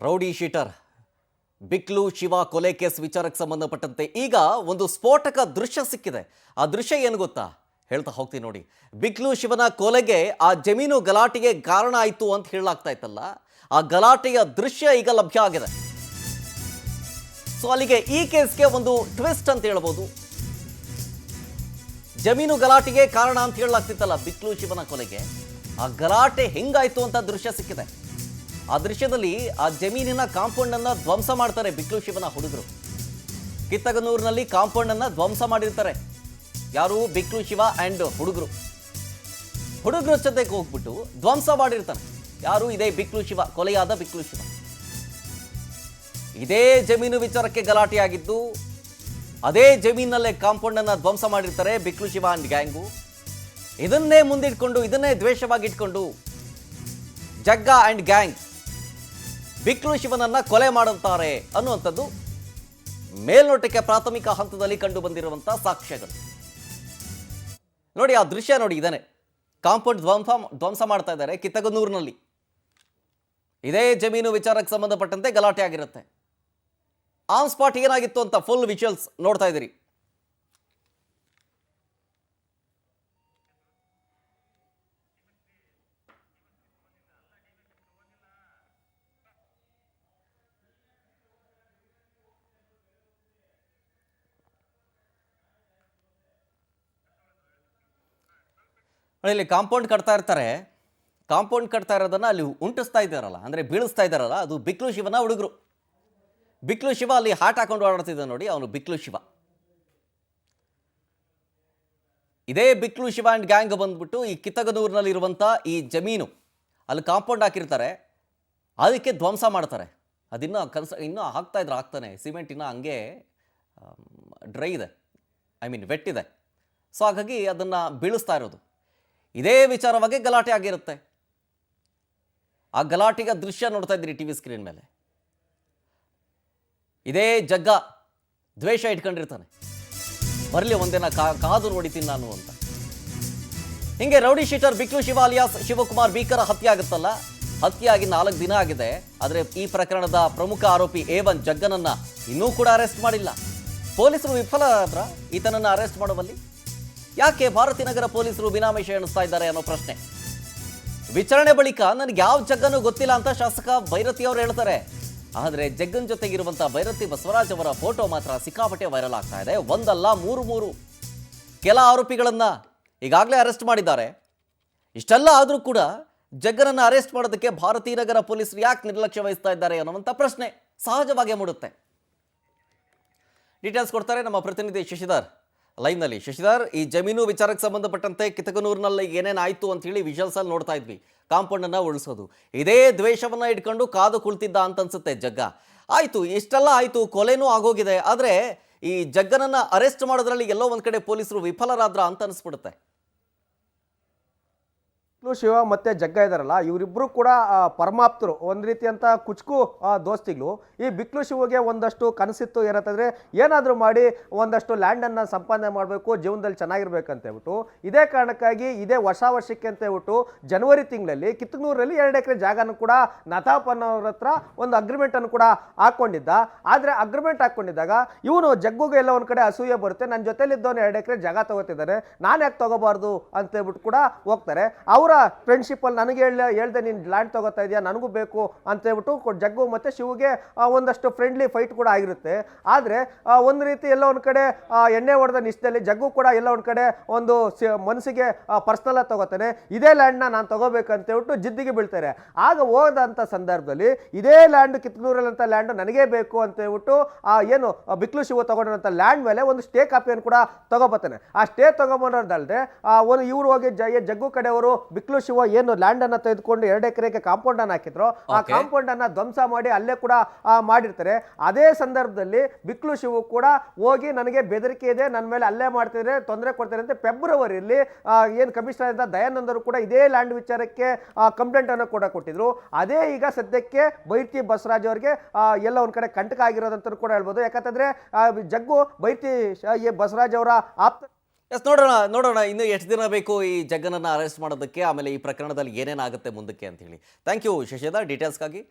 Rowdy sheeter Biklu Shiva ಕೊಲೆ case ವಿಚಾರಕ್ಕೆ ಸಂಬಂಧಪಟ್ಟಂತೆ ಈಗ ಒಂದು ಸ್ಫೋಟಕ ದೃಶ್ಯ ಸಿಕ್ಕಿದೆ. ಆ ದೃಶ್ಯ ಏನು ಗೊತ್ತಾ, ಹೇಳ್ತಾ ಹೋಗ್ತೀನಿ ನೋಡಿ. ಬಿಕ್ಲು ಶಿವನ ಕೊಲೆಗೆ ಆ ಜಮೀನು ಗಲಾಟೆಗೆ ಕಾರಣ ಆಯಿತು ಅಂತ ಹೇಳಲಾಗ್ತಾ ಇತ್ತಲ್ಲ, ಆ ಗಲಾಟೆಯ ದೃಶ್ಯ ಈಗ ಲಭ್ಯ ಆಗಿದೆ. ಸೊ ಅಲ್ಲಿಗೆ ಈ ಕೇಸ್ಗೆ ಒಂದು ಟ್ವಿಸ್ಟ್ ಅಂತ ಹೇಳ್ಬೋದು. ಜಮೀನು ಗಲಾಟೆಗೆ ಕಾರಣ ಅಂತ ಹೇಳಲಾಗ್ತಿತ್ತಲ್ಲ ಬಿಕ್ಲು ಶಿವನ ಕೊಲೆಗೆ, ಆ ಗಲಾಟೆ ಹೆಂಗಾಯ್ತು ಅಂತ ದೃಶ್ಯ ಸಿಕ್ಕಿದೆ. ಆ ದೃಶ್ಯದಲ್ಲಿ ಆ ಜಮೀನಿನ ಕಾಂಪೌಂಡ್ ಅನ್ನ ಧ್ವಂಸ ಮಾಡ್ತಾರೆ ಬಿಕ್ಲು ಶಿವನ ಹುಡುಗರು. ಕಿತ್ತಗನೂರಿನಲ್ಲಿ ಕಾಂಪೌಂಡ್ ಅನ್ನ ಧ್ವಂಸ ಮಾಡಿರ್ತಾರೆ ಯಾರು, ಬಿಕ್ಲು ಶಿವ ಅಂಡ್ ಹುಡುಗರು ಜೊತೆಗೆ ಹೋಗ್ಬಿಟ್ಟು ಧ್ವಂಸ ಮಾಡಿರ್ತಾನೆ ಯಾರು, ಇದೇ ಬಿಕ್ಲು ಶಿವ, ಕೊಲೆಯಾದ ಬಿಕ್ಲು ಶಿವ. ಇದೇ ಜಮೀನು ವಿಚಾರಕ್ಕೆ ಗಲಾಟೆ ಆಗಿದ್ದು, ಅದೇ ಜಮೀನಲ್ಲೇ ಕಾಂಪೌಂಡ್ ಅನ್ನ ಧ್ವಂಸ ಮಾಡಿರ್ತಾರೆ ಬಿಕ್ಲು ಶಿವ ಅಂಡ್ ಗ್ಯಾಂಗು. ಇದನ್ನೇ ಮುಂದಿಟ್ಕೊಂಡು, ಇದನ್ನೇ ದ್ವೇಷವಾಗಿ ಇಟ್ಕೊಂಡು ಜಗ್ಗ ಅಂಡ್ ಗ್ಯಾಂಗ್ ಬಿಕ್ಲು ಶಿವನನ್ನ ಕೊಲೆ ಮಾಡುತ್ತಾರೆ ಅನ್ನುವಂಥದ್ದು ಮೇಲ್ನೋಟಕ್ಕೆ ಪ್ರಾಥಮಿಕ ಹಂತದಲ್ಲಿ ಕಂಡು ಬಂದಿರುವಂತಹ ಸಾಕ್ಷ್ಯಗಳು. ನೋಡಿ ಆ ದೃಶ್ಯ ನೋಡಿ, ಇದಾನೆ ಕಾಂಪೌಂಡ್ ಧ್ವಂಸ ಮಾಡ್ತಾ ಇದ್ದಾರೆ ಕಿತ್ತಗನೂರಿನಲ್ಲಿ. ಇದೇ ಜಮೀನು ವಿಚಾರಕ್ಕೆ ಸಂಬಂಧಪಟ್ಟಂತೆ ಗಲಾಟೆ ಆಗಿರುತ್ತೆ. ಆನ್ ಸ್ಪಾಟ್ ಏನಾಗಿತ್ತು ಅಂತ ಫುಲ್ ವಿಜುವಲ್ಸ್ ನೋಡ್ತಾ ಇದ್ದೀರಿ. ಇಲ್ಲಿ ಕಾಂಪೌಂಡ್ ಕಟ್ತಾ ಇರ್ತಾರೆ. ಕಾಂಪೌಂಡ್ ಕಟ್ತಾ ಇರೋದನ್ನ ಅಲ್ಲಿ ಉಂಟಿಸ್ತಾ ಇದ್ದಾರಲ್ಲ, ಅಂದರೆ ಬೀಳಿಸ್ತಾ ಇದ್ದಾರಲ್ಲ, ಅದು ಬಿಕ್ಲು ಶಿವನ ಹುಡುಗರು. ಬಿಕ್ಲು ಶಿವ ಅಲ್ಲಿ ಹಾಟ್ ಹಾಕೊಂಡು ಓಡಾಡ್ತಿದ್ದ ನೋಡಿ, ಅವನು ಬಿಕ್ಲು ಶಿವ. ಇದೇ ಬಿಕ್ಲು ಶಿವ ಅಂಡ್ ಗ್ಯಾಂಗ್ ಬಂದ್ಬಿಟ್ಟು ಈ ಕಿತ್ತಗನೂರಿನಲ್ಲಿ ಇರುವಂಥ ಈ ಜಮೀನು ಅಲ್ಲಿ ಕಾಂಪೌಂಡ್ ಹಾಕಿರ್ತಾರೆ, ಅದಕ್ಕೆ ಧ್ವಂಸ ಮಾಡ್ತಾರೆ. ಅದಿನ್ನೂ ಇನ್ನೂ ಆಗ್ತಾನೆ, ಸಿಮೆಂಟ್ ಇನ್ನೂ ಹಂಗೆ ಡ್ರೈ ಇದೆ, ವೆಟ್ ಇದೆ. ಸೊ ಹಾಗಾಗಿ ಅದನ್ನು ಬೀಳಿಸ್ತಾ ಇರೋದು. ಇದೇ ವಿಚಾರವಾಗಿ ಗಲಾಟೆ ಆಗಿರುತ್ತೆ. ಆ ಗಲಾಟೆಗೆ ದೃಶ್ಯ ನೋಡ್ತಾ ಇದ್ದೀರಿ ಟಿವಿ ಸ್ಕ್ರೀನ್ ಮೇಲೆ. ಇದೇ ಜಗ್ಗ ದ್ವೇಷ ಇಟ್ಕೊಂಡಿರ್ತಾನೆ, ಬರಲಿ ಒಂದಿನ ಕಾದು ನೋಡಿತೀನಿ ನಾನು ಅಂತ. ಹಿಂಗೆ rowdy sheeter Biklu Shiva alias Shivakumar ಭೀಕರ ಹತ್ಯೆ ಆಗುತ್ತಲ್ಲ, ಹತ್ಯೆ ಆಗಿ 4 ದಿನ ಆಗಿದೆ. ಆದರೆ ಈ ಪ್ರಕರಣದ ಪ್ರಮುಖ ಆರೋಪಿ A1 ಜಗ್ಗನನ್ನ ಇನ್ನೂ ಕೂಡ ಅರೆಸ್ಟ್ ಮಾಡಿಲ್ಲ. ಪೊಲೀಸರು ವಿಫಲರಾದ್ರ ಈತನನ್ನ ಅರೆಸ್ಟ್ ಮಾಡುವಲ್ಲಿ. ಯಾಕೆ ಭಾರತೀನಗರ ಪೊಲೀಸರು ಬಿನಾಮೇಷ ಎಣಿಸ್ತಾ ಇದ್ದಾರೆ ಅನ್ನೋ ಪ್ರಶ್ನೆ. ವಿಚಾರಣೆ ಬಳಿಕ ನನಗೆ ಯಾವ ಜಗ್ಗನೂ ಗೊತ್ತಿಲ್ಲ ಅಂತ ಶಾಸಕ ಭೈರತಿ ಅವರು ಹೇಳ್ತಾರೆ. ಆದರೆ ಜಗ್ಗನ್ ಜೊತೆಗಿರುವಂಥ ಭೈರತಿ ಬಸವರಾಜ್ ಅವರ ಫೋಟೋ ಮಾತ್ರ ಸಿಕ್ಕಾಪಟ್ಟೆ ವೈರಲ್ ಆಗ್ತಾ ಇದೆ. ಒಂದಲ್ಲ ಮೂರು ಕೆಲ ಆರೋಪಿಗಳನ್ನ ಈಗಾಗಲೇ ಅರೆಸ್ಟ್ ಮಾಡಿದ್ದಾರೆ. ಇಷ್ಟೆಲ್ಲ ಆದರೂ ಕೂಡ ಜಗ್ಗನನ್ನು ಅರೆಸ್ಟ್ ಮಾಡೋದಕ್ಕೆ ಭಾರತೀನಗರ ಪೊಲೀಸರು ಯಾಕೆ ನಿರ್ಲಕ್ಷ್ಯ ವಹಿಸ್ತಾ ಇದ್ದಾರೆ ಅನ್ನುವಂಥ ಪ್ರಶ್ನೆ ಸಹಜವಾಗಿ ಮೂಡುತ್ತೆ. ಡೀಟೇಲ್ಸ್ ಕೊಡ್ತಾರೆ ನಮ್ಮ ಪ್ರತಿನಿಧಿ ಶಶಿಧರ್ ಲೈನ್ನಲ್ಲಿ. ಶಶಿಧರ್, ಈ ಜಮೀನು ವಿಚಾರಕ್ಕೆ ಸಂಬಂಧಪಟ್ಟಂತೆ ಕಿತ್ತಗನೂರಿನಲ್ಲಿ ಏನೇನಾಯಿತು ಅಂತ ಹೇಳಿ ವಿಜುವಲ್ಸ್ ಅಲ್ಲಿ ನೋಡ್ತಾ ಇದ್ವಿ. ಕಾಂಪೌಂಡ್ ಅನ್ನ ಉಳಿಸೋದು, ಇದೇ ದ್ವೇಷವನ್ನ ಇಟ್ಕೊಂಡು ಕಾದು ಕುಳಿತಿದ್ದ ಅಂತ ಅನ್ಸುತ್ತೆ ಜಗ್ಗ. ಆಯ್ತು, ಇಷ್ಟೆಲ್ಲ ಆಯ್ತು, ಕೊಲೆನೂ ಆಗೋಗಿದೆ. ಆದರೆ ಈ ಜಗ್ಗನನ್ನ ಅರೆಸ್ಟ್ ಮಾಡೋದ್ರಲ್ಲಿ ಎಲ್ಲೋ ಒಂದ್ ಕಡೆ ಪೊಲೀಸರು ವಿಫಲರಾದ್ರ ಅಂತ ಅನಿಸ್ಬಿಡುತ್ತೆ. ಶಿವ ಮತ್ತು ಜಗ್ಗ ಇದ್ದಾರಲ್ಲ, ಇವರಿಬ್ಬರು ಕೂಡ ಪರಮಾಪ್ತರು, ಒಂದು ರೀತಿಯಂಥ ಕುಚ್ಕು ದೋಸ್ತಿಗಳು. ಈ ಬಿಕ್ಲು ಶಿವಗೆ ಒಂದಷ್ಟು ಕನಸಿತ್ತು, ಏನಂತಂದರೆ ಏನಾದರೂ ಮಾಡಿ ಒಂದಷ್ಟು ಲ್ಯಾಂಡನ್ನು ಸಂಪಾದನೆ ಮಾಡಬೇಕು, ಜೀವನದಲ್ಲಿ ಚೆನ್ನಾಗಿರ್ಬೇಕಂತ ಹೇಳ್ಬಿಟ್ಟು. ಇದೇ ಕಾರಣಕ್ಕಾಗಿ ಇದೇ ವರ್ಷಕ್ಕೆ ಅಂತ ಹೇಳ್ಬಿಟ್ಟು ಜನವರಿ ತಿಂಗಳಲ್ಲಿ ಕಿತ್ತಗನೂರಲ್ಲಿ 2 ಎಕರೆ ಜಾಗನೂ ಕೂಡ ನತಾಪ್ ಅನ್ನೋರ ಹತ್ರ ಒಂದು ಅಗ್ರಿಮೆಂಟನ್ನು ಕೂಡ ಹಾಕ್ಕೊಂಡಿದ್ದ. ಆದರೆ ಅಗ್ರಿಮೆಂಟ್ ಹಾಕ್ಕೊಂಡಿದ್ದಾಗ ಇವನು ಜಗ್ಗುಗೆ ಎಲ್ಲ ಒಂದು ಕಡೆ ಅಸೂಯೆ ಬರುತ್ತೆ, ನನ್ನ ಜೊತೆಲಿದ್ದವನು 2 ಎಕರೆ ಜಾಗ ತಗೋತಿದ್ದಾನೆ, ನಾನು ಯಾಕೆ ತಗೋಬಾರ್ದು ಅಂತ ಹೇಳ್ಬಿಟ್ಟು ಕೂಡ ಹೋಗ್ತಾರೆ. ಅವರ ಫ್ರೆಂಡ್ಶಿಪ್ಪಲ್ಲಿ ನನಗೆ ಹೇಳ್ದೆ ನೀನು ಲ್ಯಾಂಡ್ ತಗೋತಾ ಇದೆಯಾ, ನನಗೂ ಬೇಕು ಅಂತ ಹೇಳ್ಬಿಟ್ಟು ಜಗ್ಗು ಮತ್ತು ಶಿವಗೆ ಒಂದಷ್ಟು ಫ್ರೆಂಡ್ಲಿ ಫೈಟ್ ಕೂಡ ಆಗಿರುತ್ತೆ. ಆದರೆ ಒಂದು ರೀತಿ ಎಲ್ಲ ಒಂದು ಕಡೆ ಎಣ್ಣೆ ಹೊಡೆದ ನಿಷ್ಠದಲ್ಲಿ ಜಗ್ಗು ಕೂಡ ಎಲ್ಲ ಒಂದು ಕಡೆ ಒಂದು ಮನಸ್ಸಿಗೆ ಪರ್ಸ್ನಲ್ ಆಗಿ ತಗೋತಾನೆ, ಇದೇ ಲ್ಯಾಂಡ್ನ ನಾನು ತಗೋಬೇಕಂತ ಹೇಳ್ಬಿಟ್ಟು ಜಿದ್ದಿಗೆ ಬೀಳ್ತಾರೆ. ಆಗ ಹೋದಂಥ ಸಂದರ್ಭದಲ್ಲಿ ಇದೇ ಲ್ಯಾಂಡ್ ಕಿತ್ತಗನೂರಲ್ಲಂಥ ಲ್ಯಾಂಡು ನನಗೇ ಬೇಕು ಅಂತ ಹೇಳ್ಬಿಟ್ಟು ಏನು ಬಿಕ್ಲು ಶಿವ ತಗೊಂಡಿರೋಂಥ ಲ್ಯಾಂಡ್ ಮೇಲೆ ಒಂದು ಸ್ಟೇ ಕಾಪಿಯನ್ನು ಕೂಡ ತಗೋಬರ್ತಾನೆ. ಆ ಸ್ಟೇ ತಗೊಂಬರೋದಲ್ಲದೆ ಒಂದು ಇವರು ಹೋಗಿ ಜಗ್ಗು ಕಡೆಯವರು ಬಿಕ್ಲು ಶಿವ ಏನು ಲ್ಯಾಂಡ್ ಅನ್ನ ತೆಗೆದುಕೊಂಡು 2 ಎಕರೆಗೆ ಕಾಂಪೌಂಡ್ ಅನ್ನ ಹಾಕಿದ್ರು, ಆ ಕಾಂಪೌಂಡ್ ಅನ್ನ ಧ್ವಂಸ ಮಾಡಿ ಅಲ್ಲೇ ಕೂಡ ಮಾಡಿರ್ತಾರೆ. ಅದೇ ಸಂದರ್ಭದಲ್ಲಿ ಬಿಕ್ಲು ಶಿವ ಕೂಡ ಹೋಗಿ ನನಗೆ ಬೆದರಿಕೆ ಇದೆ, ನನ್ನ ಮೇಲೆ ಅಲ್ಲೇ ಮಾಡ್ತಿದ್ರೆ ತೊಂದರೆ ಕೊಡ್ತಾರೆ ಅಂತ ಫೆಬ್ರವರಿಯಲ್ಲಿ ಏನು ಕಮಿಷನರ್ ಅಂತ ದಯಾನಂದರು ಕೂಡ ಇದೇ ಲ್ಯಾಂಡ್ ವಿಚಾರಕ್ಕೆ ಕಂಪ್ಲೇಂಟ್ ಅನ್ನು ಕೂಡ ಕೊಟ್ಟಿದ್ರು. ಅದೇ ಈಗ ಸದ್ಯಕ್ಕೆ ಬೈರ್ತಿ ಬಸವರಾಜ್ ಅವರಿಗೆ ಎಲ್ಲ ಒಂದ್ ಕಡೆ ಕಂಟಕ ಆಗಿರೋದಂತ ಕೂಡ ಹೇಳ್ಬೋದು. ಯಾಕಂತಂದ್ರೆ ಜಗ್ಗು ಬೈರ್ತಿ ಬಸವರಾಜ್ ಅವರ ಆಪ್ತ. ಎಸ್, ನೋಡೋಣ ಇನ್ನು ಎಷ್ಟು ದಿನ ಬೇಕು ಈ ಜಗ್ಗನನ್ನು ಅರೆಸ್ಟ್ ಮಾಡೋದಕ್ಕೆ, ಆಮೇಲೆ ಈ ಪ್ರಕರಣದಲ್ಲಿ ಏನೇನಾಗುತ್ತೆ ಮುಂದಕ್ಕೆ ಅಂತ ಹೇಳಿ. Thank you Shashidhar ಡೀಟೇಲ್ಸ್ಗಾಗಿ.